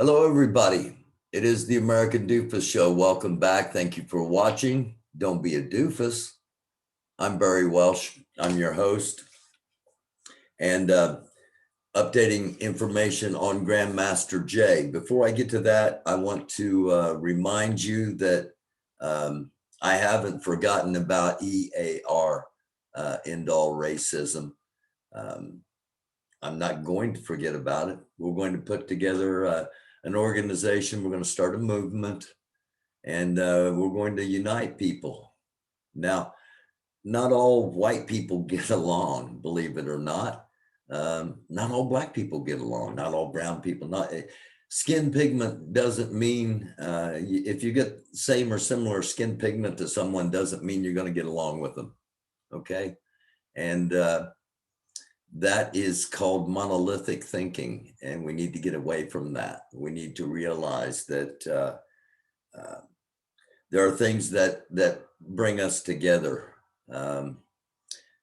Hello, everybody. It is the American Doofus Show. Welcome back. Thank you for watching. Don't be a doofus. I'm Barry Welsh. I'm your host. And updating information on Grandmaster Jay. Before I get to that, I want to remind you that I haven't forgotten about EAR, End All Racism. I'm not going to forget about it. We're going to put together an organization. We're going to start a movement, and we're going to unite people. Now, not all white people get along, believe it or not. Not all black people get along, not all brown people. Not skin pigment doesn't mean if you get same or similar skin pigment to someone doesn't mean you're going to get along with them. Okay. And that is called monolithic thinking, and we need to get away from that. We need to realize that there are things that bring us together.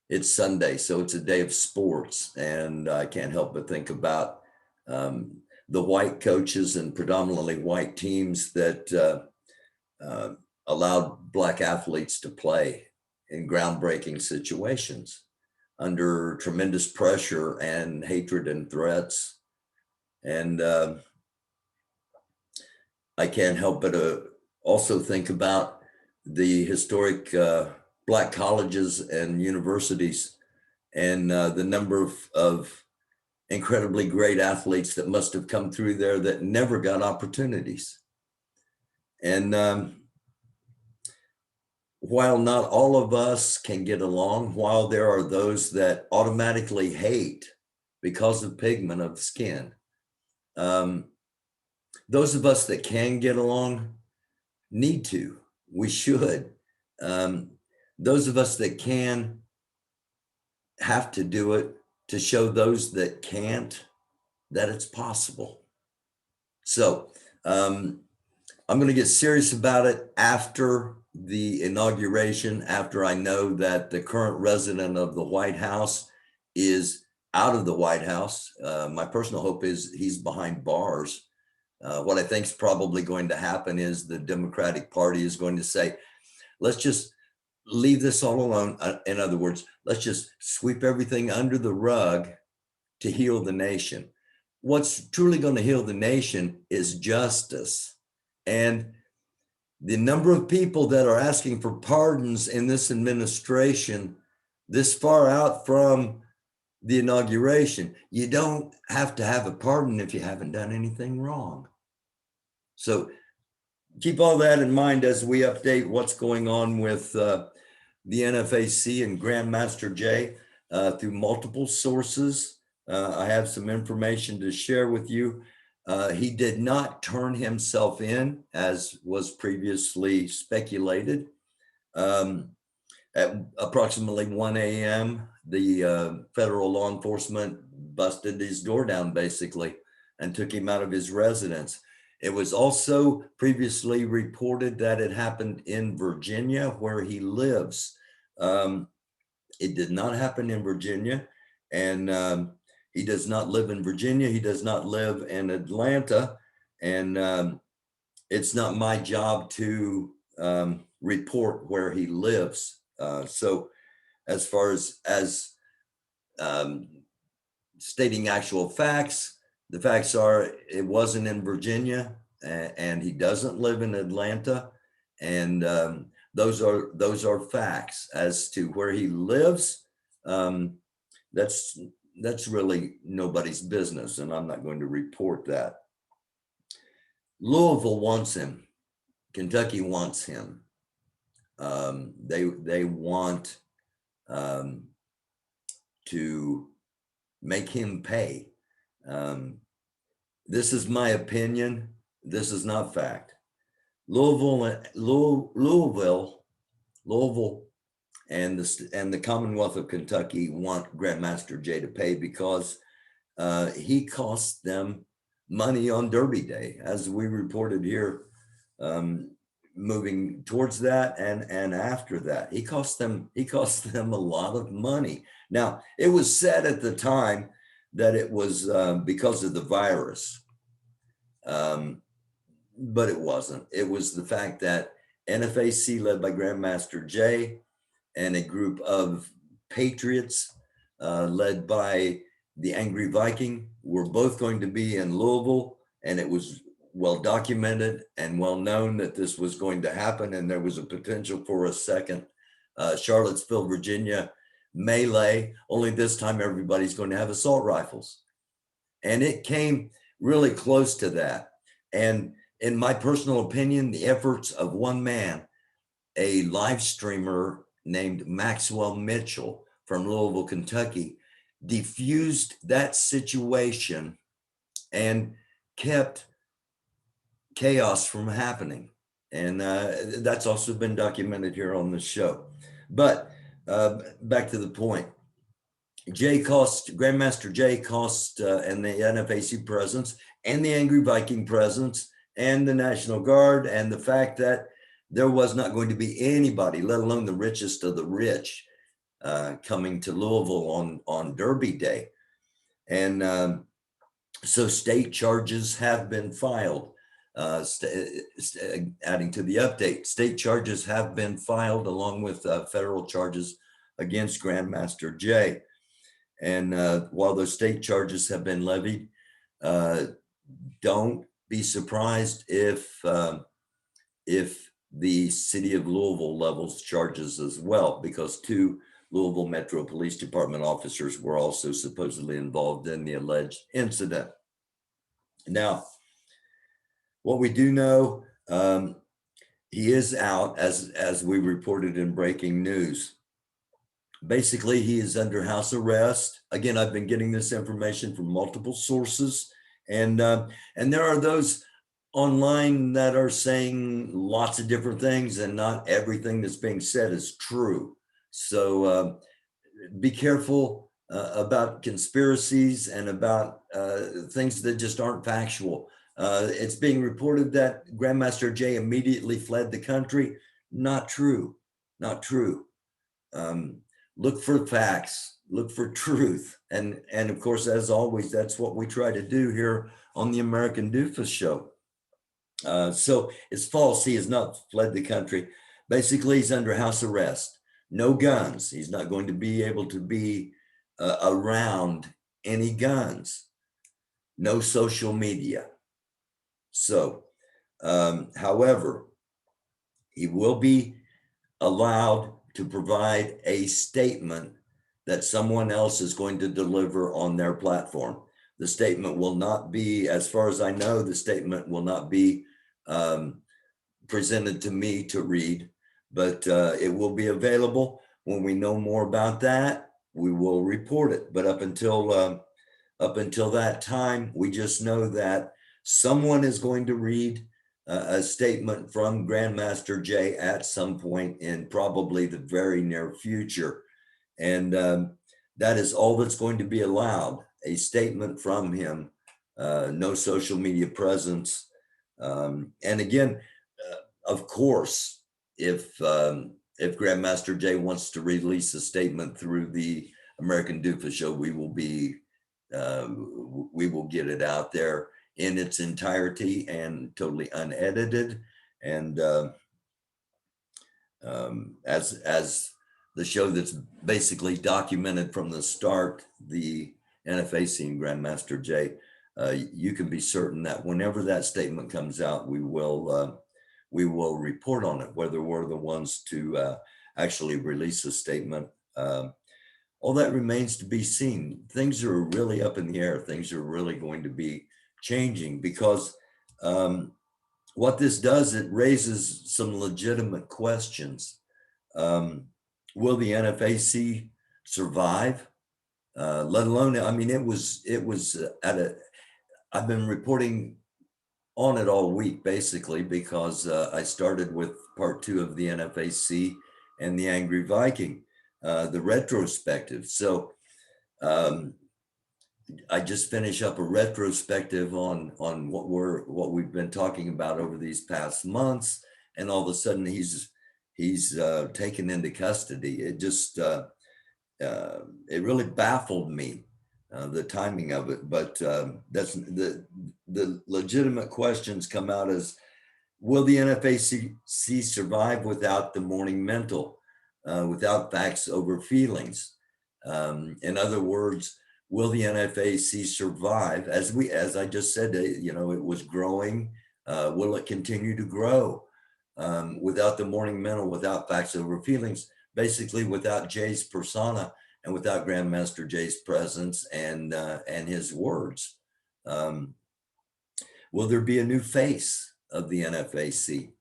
It's Sunday, so it's a day of sports, and I can't help but think about the white coaches and predominantly white teams that allowed black athletes to play in groundbreaking situations under tremendous pressure and hatred and threats. And I can't help but also think about the historic black colleges and universities and the number of incredibly great athletes that must have come through there that never got opportunities. And while not all of us can get along, while there are those that automatically hate because of pigment of skin, those of us that can get along need to, we should. Those of us that can have to do it to show those that can't that it's possible. So I'm going to get serious about it after the inauguration, after I know that the current resident of the White House is out of the White House. My personal hope is he's behind bars. What I think is probably going to happen is the Democratic Party is going to say, let's just leave this all alone. In other words, let's just sweep everything under the rug to heal the nation. What's truly going to heal the nation is justice. And the number of people that are asking for pardons in this administration, this far out from the inauguration, you don't have to have a pardon if you haven't done anything wrong. So keep all that in mind as we update what's going on with the NFAC and Grandmaster Jay through multiple sources. I have some information to share with you. He did not turn himself in, as was previously speculated. At approximately 1 a.m., the federal law enforcement busted his door down, basically, and took him out of his residence. It was also previously reported that it happened in Virginia, where he lives. It did not happen in Virginia, and he does not live in Virginia. He does not live in Atlanta, and it's not my job to report where he lives. So as far as stating actual facts, the facts are it wasn't in Virginia, and he doesn't live in Atlanta, and those are facts. As to where he lives, that's really nobody's business, and I'm not going to report that. Louisville wants him. Kentucky wants him. They want to make him pay. This is my opinion. This is not fact. Louisville, and the Commonwealth of Kentucky want Grandmaster Jay to pay because he cost them money on Derby Day, as we reported here, moving towards that and after that. He cost them a lot of money. Now, it was said at the time that it was because of the virus. But it wasn't. It was the fact that NFAC, led by Grandmaster Jay, and a group of patriots led by the Angry Viking were both going to be in Louisville, and it was well documented and well known that this was going to happen, and there was a potential for a second Charlottesville, Virginia melee, only this time everybody's going to have assault rifles. And it came really close to that. And in my personal opinion, the efforts of one man, a live streamer named Maxwell Mitchell from Louisville, Kentucky, diffused that situation and kept chaos from happening. And that's also been documented here on the show. But back to the point. Grandmaster Jay Cost, and the NFAC presence, and the Angry Viking presence, and the National Guard, and the fact that there was not going to be anybody, let alone the richest of the rich, coming to Louisville on Derby Day. And so state charges have been filed. Adding to the update, state charges have been filed along with federal charges against Grandmaster Jay. And while those state charges have been levied, don't be surprised if the city of Louisville levels charges as well, because 2 Louisville Metro Police Department officers were also supposedly involved in the alleged incident. Now, what we do know, he is out, as we reported in breaking news. Basically, he is under house arrest. Again, I've been getting this information from multiple sources, and there are those online that are saying lots of different things, and not everything that's being said is true. So be careful about conspiracies and about things that just aren't factual. It's being reported that Grandmaster Jay immediately fled the country. Not true. Not true. Look for facts, look for truth. And of course, as always, that's what we try to do here on the American Doofus Show. So it's false. He has not fled the country. Basically, he's under house arrest. No guns. He's not going to be able to be around any guns. No social media. So, however, he will be allowed to provide a statement that someone else is going to deliver on their platform. The statement will not be, as far as I know, the statement will not be presented to me to read, but it will be available. When we know more about that, we will report it. But up until that time, we just know that someone is going to read a statement from Grandmaster Jay at some point in probably the very near future. And that is all that's going to be allowed, a statement from him, no social media presence. And again, of course, if Grandmaster Jay wants to release a statement through the American Doofus Show, we will get it out there in its entirety and totally unedited. And as the show that's basically documented from the start, the NFAC and Grandmaster Jay, you can be certain that whenever that statement comes out, we will report on it, whether we're the ones to actually release a statement. All that remains to be seen. Things are really up in the air. Things are really going to be changing, because what this does, it raises some legitimate questions. Will the NFAC survive? Let alone, I mean, it was I've been reporting on it all week, basically, because I started with part 2 of the NFAC and the Angry Viking, the retrospective. So I just finished up a retrospective on what we've been talking about over these past months, and all of a sudden he's taken into custody. It just it really baffled me, the timing of it. But that's the the legitimate questions come out as, will the NFAC survive without the morning mental, without facts over feelings? In other words, will the NFAC survive? As I just said, you know, it was growing. Will it continue to grow without the morning mental, without facts over feelings? Basically, without Jay's persona and without Grandmaster Jay's presence and his words. Will there be a new face of the NFAC?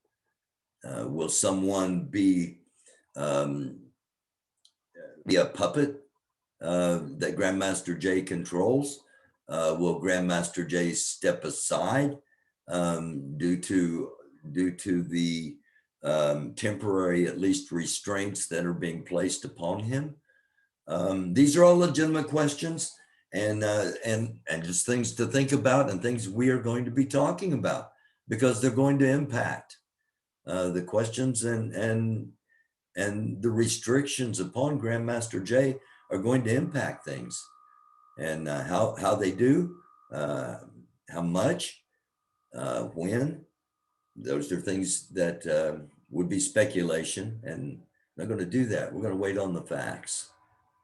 Will someone be a puppet that Grandmaster Jay controls? Will Grandmaster Jay step aside due to the temporary, at least, restraints that are being placed upon him? These are all legitimate questions, and just things to think about, and things we are going to be talking about, because they're going to impact the questions and the restrictions upon Grandmaster Jay are going to impact things, and how they do, how much, when. Those are things that would be speculation, and I'm not going to do that. We're going to wait on the facts.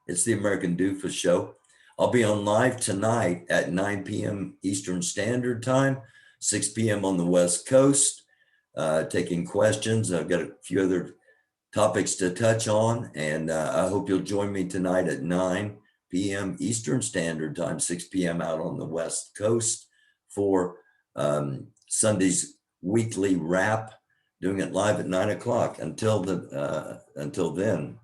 It's the American Doofus Show. I'll be on live tonight at 9 p.m. Eastern Standard Time, 6 p.m. on the West Coast, taking questions. I've got a few other topics to touch on, and I hope you'll join me tonight at 9 p.m. Eastern Standard Time, 6 p.m. out on the West Coast for Sunday's weekly wrap, doing it live at 9 o'clock. Until then,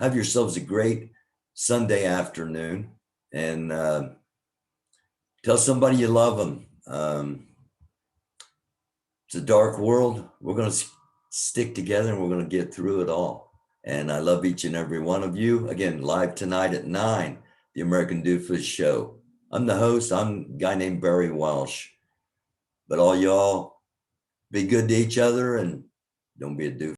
have yourselves a great Sunday afternoon, and tell somebody you love them. It's a dark world. We're going to stick together, and we're going to get through it all. And I love each and every one of you. Again, live tonight at 9, the American Doofus Show. I'm the host. I'm a guy named Barry Walsh. But all y'all, be good to each other, and don't be a doof.